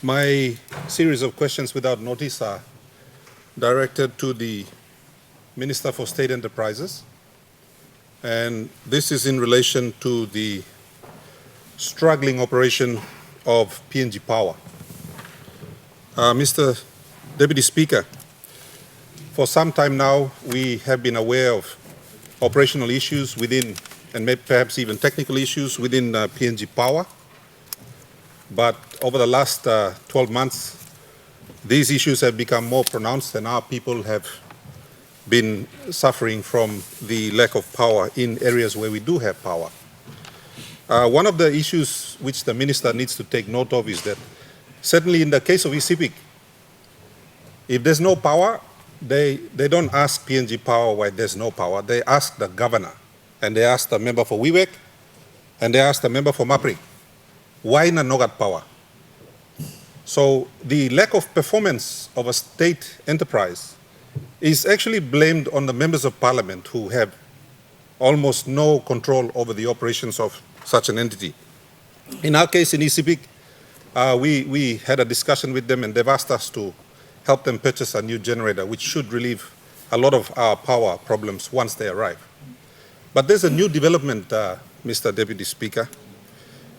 My series of questions without notice are directed to the Minister for State Enterprises, and this is in relation to the struggling operation of PNG Power. Mr. Deputy Speaker, for some time now we have been aware of operational issues within, and maybe perhaps even technical issues within PNG Power. But over the last 12 months, these issues have become more pronounced, and our people have been suffering from the lack of power in areas where we do have power. One of the issues which the Minister needs to take note of is that certainly in the case of ECPIC, if there's no power, they don't ask PNG Power why there's no power. They ask the governor, and they ask the member for WIWEC, and they ask the member for MAPRI. Why na nogat power? So the lack of performance of a state enterprise is actually blamed on the members of parliament who have almost no control over the operations of such an entity. In our case in ECPIC, we had a discussion with them, and they've asked us to help them purchase a new generator, which should relieve a lot of our power problems once they arrive. But there's a new development, Mr. Deputy Speaker.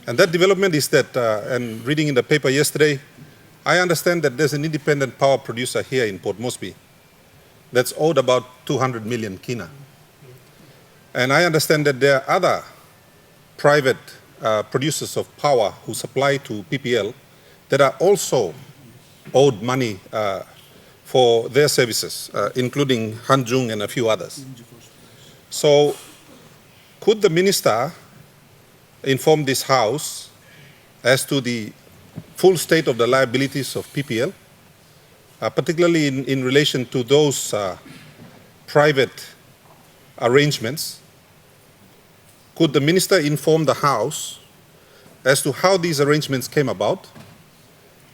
And that development is that, and reading in the paper yesterday, I understand that there's an independent power producer here in Port Moresby that's owed about 200 million kina. And I understand that there are other private producers of power who supply to PPL that are also owed money for their services, including Hanjung and a few others. So could the minister inform this House as to the full state of the liabilities of PPL, particularly in relation to those private arrangements? Could the minister inform the House as to how these arrangements came about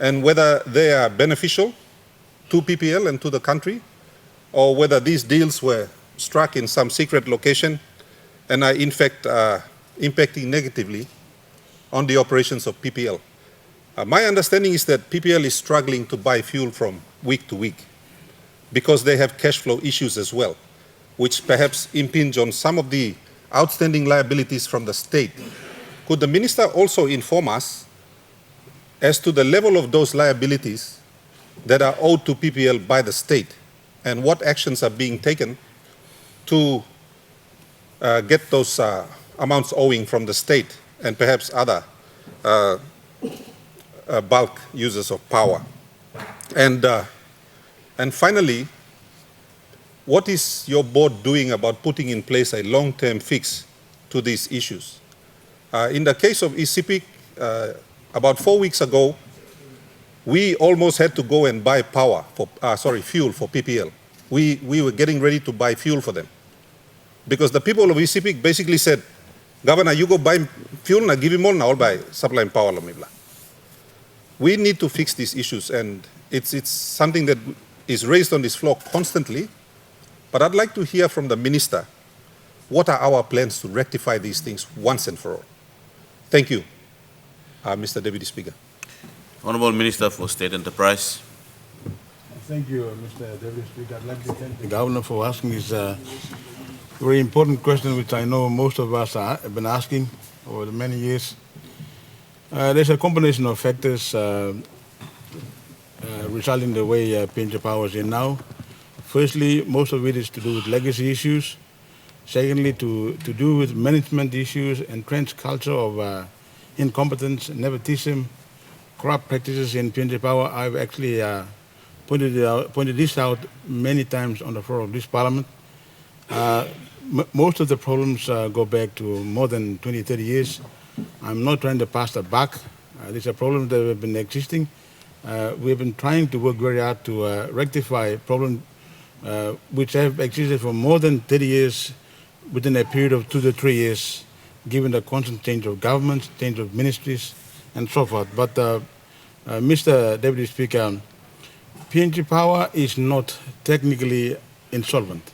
and whether they are beneficial to PPL and to the country, or whether these deals were struck in some secret location and are in fact impacting negatively on the operations of PPL? My understanding is that PPL is struggling to buy fuel from week to week because they have cash flow issues as well, which perhaps impinge on some of the outstanding liabilities from the state. Could the minister also inform us as to the level of those liabilities that are owed to PPL by the state, and what actions are being taken to get those amounts owing from the state and perhaps other bulk users of power? And finally, what is your board doing about putting in place a long-term fix to these issues? In the case of ECPIC, about 4 weeks ago, we almost had to go and buy fuel for PPL. We were getting ready to buy fuel for them because the people of ECPIC basically said, Governor, you go buy fuel, na give him all, na all buy supply power. We need to fix these issues, and it's something that is raised on this floor constantly. But I'd like to hear from the minister, what are our plans to rectify these things once and for all? Thank you, Mr. Deputy Speaker. Honourable Minister for State Enterprise. Thank you, Mr. Deputy Speaker. I'd like to thank the Governor for asking this very important question, which I know most of us have been asking over the many years. There's a combination of factors resulting in the way PNG Power is in now. Firstly, most of it is to do with legacy issues. Secondly, to do with management issues, entrenched culture of incompetence, nepotism, corrupt practices in PNG Power. I've actually pointed this out many times on the floor of this Parliament. Most of the problems go back to more than 20, 30 years. I'm not trying to pass the buck. These are problems that have been existing. We've been trying to work very hard to rectify problems which have existed for more than 30 years within a period of 2 to 3 years, given the constant change of governments, change of ministries, and so forth. But Mr. Deputy Speaker, PNG Power is not technically insolvent.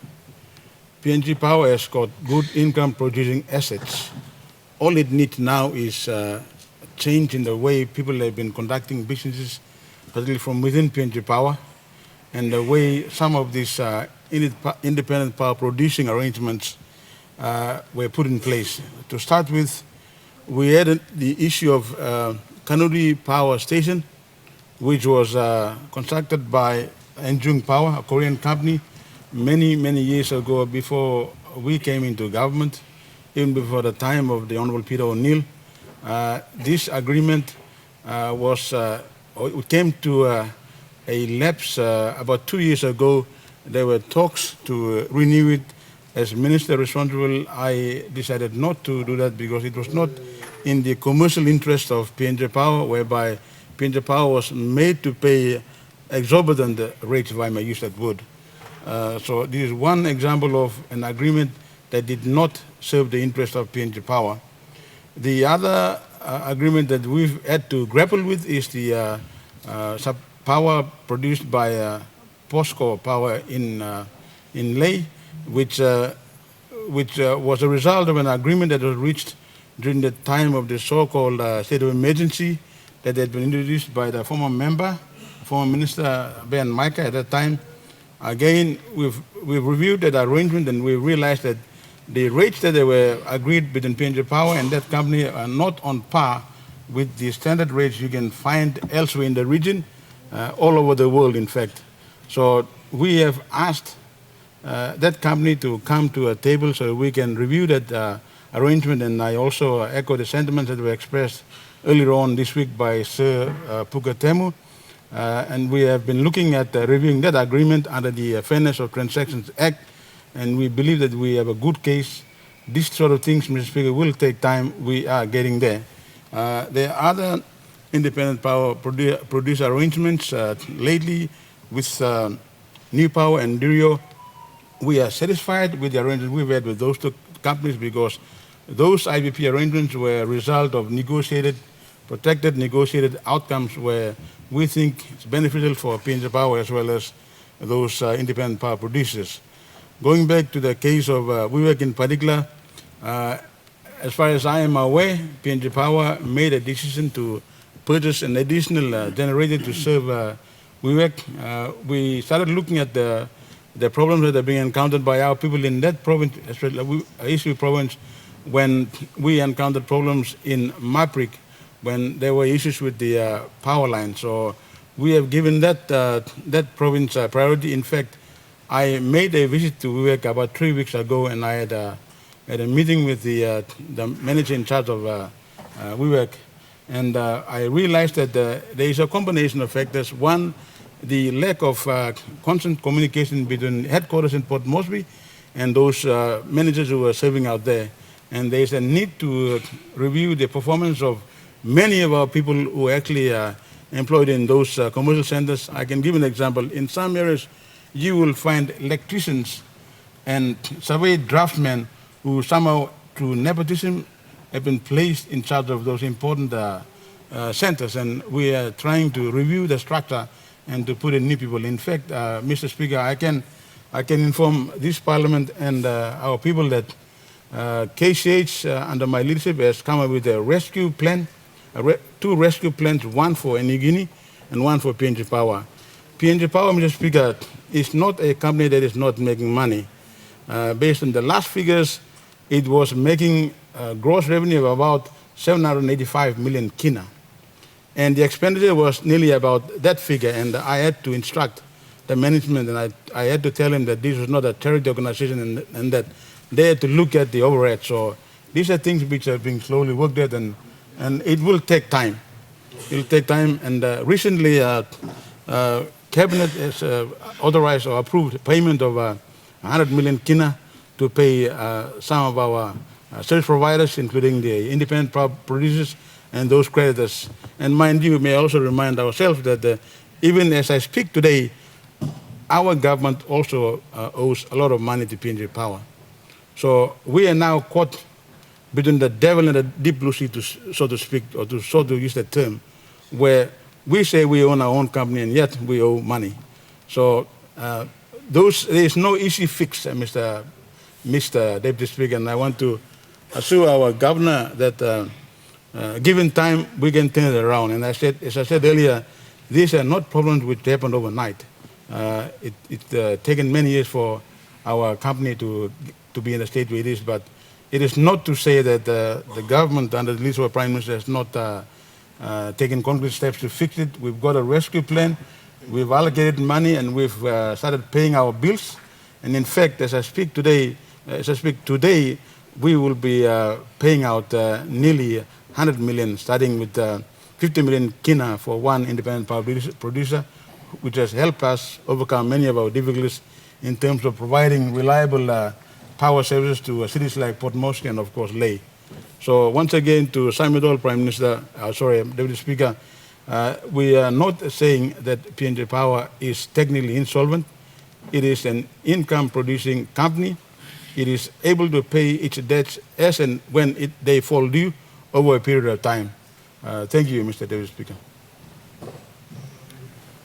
PNG Power has got good income producing assets. All it needs now is change in the way people have been conducting businesses, particularly from within PNG Power, and the way some of these independent power producing arrangements were put in place. To start with, we added the issue of Kanuri Power Station, which was constructed by Enjung Power, a Korean company, many, many years ago before we came into government, even before the time of the Honorable Peter O'Neill. This agreement came to a lapse about 2 years ago. There were talks to renew it. As minister responsible, I decided not to do that because it was not in the commercial interest of PNG Power, whereby PNG Power was made to pay exorbitant rates, if I may use that word. So this is one example of an agreement that did not serve the interest of PNG Power. The other agreement that we've had to grapple with is the power produced by POSCO Power in Leh, which was a result of an agreement that was reached during the time of the so-called state of emergency that had been introduced by the former Minister Ben Micah at that time. Again, we've reviewed that arrangement and we realized that the rates that they were agreed between PNG Power and that company are not on par with the standard rates you can find elsewhere in the region, all over the world, in fact. So we have asked that company to come to a table so we can review that arrangement, and I also echo the sentiments that were expressed earlier on this week by Sir Pukatemu. And we have been looking at reviewing that agreement under the Fairness of Transactions Act, and we believe that we have a good case. These sort of things, Mr. Speaker, will take time. We are getting there. There are other independent power producer arrangements lately with New Power and Durio. We are satisfied with the arrangements we've had with those two companies because those IBP arrangements were a result of protected negotiated outcomes where we think it's beneficial for PNG Power as well as those independent power producers. Going back to the case of WIWEC in particular, as far as I am aware, PNG Power made a decision to purchase an additional generator to serve WIWEC. We started looking at the problems that are being encountered by our people in that province, especially East Province, when we encountered problems in Maprik, when there were issues with the power line. So we have given that province priority. In fact, I made a visit to WIWEC about 3 weeks ago, and I had a meeting with the manager in charge of WIWEC, and I realized that there is a combination of factors. One, the lack of constant communication between headquarters in Port Moresby and those managers who are serving out there. And there is a need to review the performance of many of our people who are actually employed in those commercial centers. I can give an example. In some areas, you will find electricians and survey draftsmen who somehow, through nepotism, have been placed in charge of those important centers. And we are trying to review the structure and to put in new people. In fact, Mr. Speaker, I can inform this Parliament and our people that KCH, under my leadership, has come up with a rescue plan, two rescue plans, one for New Guinea and one for PNG Power. PNG Power, Mr. Speaker, is not a company that is not making money. Based on the last figures, it was making gross revenue of about 785 million kina. And the expenditure was nearly about that figure, and I had to instruct the management, and I had to tell him that this was not a charity organization and that they had to look at the overhead. So these are things which are being slowly worked at, and it will take time. It will take time, and recently Cabinet has authorized or approved payment of 100 million kina to pay some of our service providers, including the independent producers and those creditors. And mind you, may also remind ourselves that even as I speak today, our government also owes a lot of money to PNG Power. So we are now caught between the devil and the deep blue sea, so to speak, or to use that term, where we say we own our own company and yet we owe money. So there is no easy fix, Mr. Deputy Speaker, and I want to assure our governor that Given time, we can turn it around. And as I said earlier, these are not problems which happened overnight. It's taken many years for our company to be in the state where it is, but it is not to say that the government under the leadership of Prime Minister has not taken concrete steps to fix it. We've got a rescue plan. We've allocated money and we've started paying our bills. And in fact, as I speak today, we will be paying out nearly 100 million, starting with 50 million kina for one independent power producer, which has helped us overcome many of our difficulties in terms of providing reliable power services to cities like Port Moresby and, of course, Lae. So once again, to Simon Dole, Prime Minister, Deputy Speaker, we are not saying that PNG Power is technically insolvent. It is an income-producing company. It is able to pay its debts as and when they fall due over a period of time. Thank you, Mr. Deputy Speaker.